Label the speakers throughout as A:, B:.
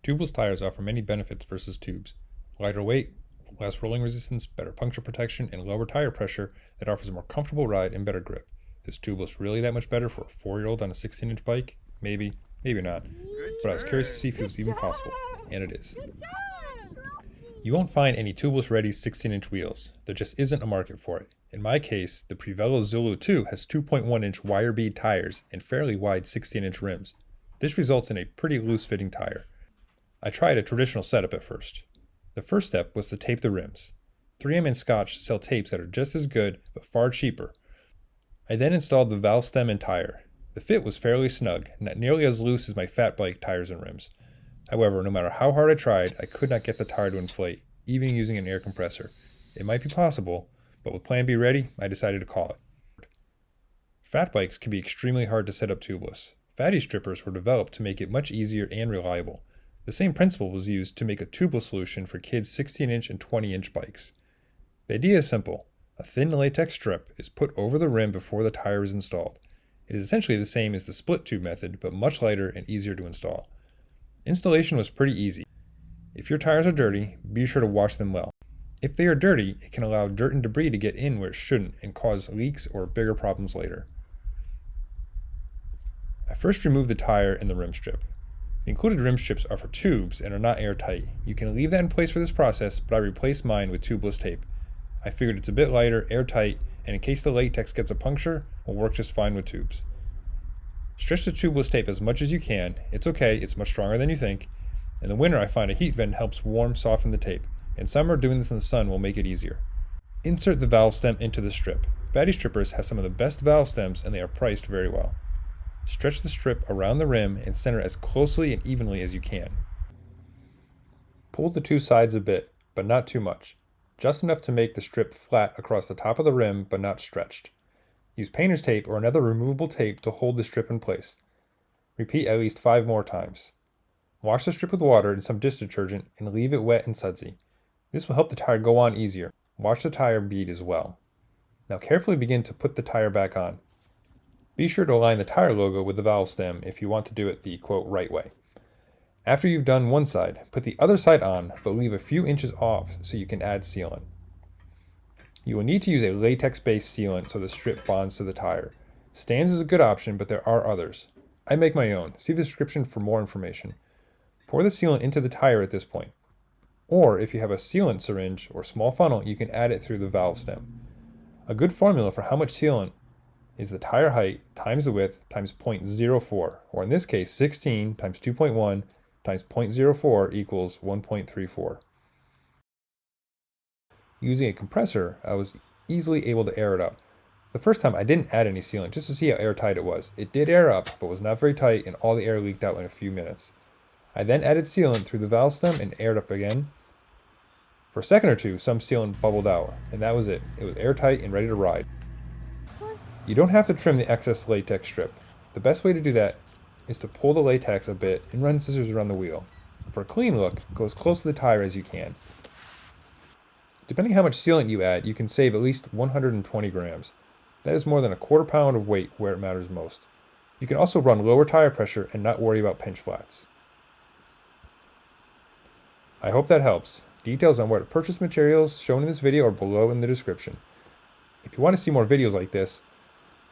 A: Tubeless tires offer many benefits versus tubes. Lighter weight, less rolling resistance, better puncture protection, and lower tire pressure that offers a more comfortable ride and better grip. Is tubeless really that much better for a 4-year-old on a 16-inch bike? Maybe, maybe not. But I was curious to see if it was even possible, and it is. You won't find any tubeless ready 16-inch wheels. There just isn't a market for it. In my case, the Prevelo Zulu 2 has 2.1-inch wire bead tires and fairly wide 16-inch rims. This results in a pretty loose-fitting tire. I tried a traditional setup at first. The first step was to tape the rims. 3M and Scotch sell tapes that are just as good, but far cheaper. I then installed the valve stem and tire. The fit was fairly snug, not nearly as loose as my fat bike tires and rims. However, no matter how hard I tried, I could not get the tire to inflate, even using an air compressor. It might be possible, but with Plan B ready, I decided to call it. Fat bikes can be extremely hard to set up tubeless. Fatty strippers were developed to make it much easier and reliable. The same principle was used to make a tubeless solution for kids' 16-inch and 20-inch bikes. The idea is simple. A thin latex strip is put over the rim before the tire is installed. It is essentially the same as the split tube method, but much lighter and easier to install. Installation was pretty easy. If your tires are dirty, be sure to wash them well. If they are dirty, it can allow dirt and debris to get in where it shouldn't and cause leaks or bigger problems later. I first removed the tire and the rim strip. The included rim strips are for tubes and are not airtight. You can leave that in place for this process, but I replaced mine with tubeless tape. I figured it's a bit lighter, airtight, and in case the latex gets a puncture, will work just fine with tubes. Stretch the tubeless tape as much as you can. It's okay, it's much stronger than you think. In the winter, I find a heat vent helps soften the tape. In summer, doing this in the sun will make it easier. Insert the valve stem into the strip. Fatty Strippers has some of the best valve stems and they are priced very well. Stretch the strip around the rim and center as closely and evenly as you can. Pull the two sides a bit, but not too much. Just enough to make the strip flat across the top of the rim, but not stretched. Use painter's tape or another removable tape to hold the strip in place. Repeat at least 5 more times. Wash the strip with water and some dish detergent and leave it wet and sudsy. This will help the tire go on easier. Wash the tire bead as well. Now carefully begin to put the tire back on. Be sure to align the tire logo with the valve stem if you want to do it the quote right way. After you've done one side, put the other side on, but leave a few inches off so you can add sealant. You will need to use a latex-based sealant so the strip bonds to the tire. Stan's is a good option, but there are others. I make my own. See the description for more information. Pour the sealant into the tire at this point. Or if you have a sealant syringe or small funnel, you can add it through the valve stem. A good formula for how much sealant is the tire height times the width times 0.04, or in this case 16 times 2.1 times 0.04 equals 1.34. Using a compressor, I was easily able to air it up. The first time I didn't add any sealant just to see how airtight it was. It did air up, but was not very tight and all the air leaked out in a few minutes. I then added sealant through the valve stem and aired up again. For a second or two, some sealant bubbled out, and that was it. It was airtight and ready to ride. You don't have to trim the excess latex strip. The best way to do that is to pull the latex a bit and run scissors around the wheel. For a clean look, go as close to the tire as you can. Depending how much sealant you add, you can save at least 120 grams. That is more than a quarter pound of weight where it matters most. You can also run lower tire pressure and not worry about pinch flats. I hope that helps. Details on where to purchase materials shown in this video are below in the description. If you want to see more videos like this,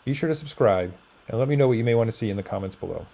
A: be sure to subscribe and let me know what you may want to see in the comments below.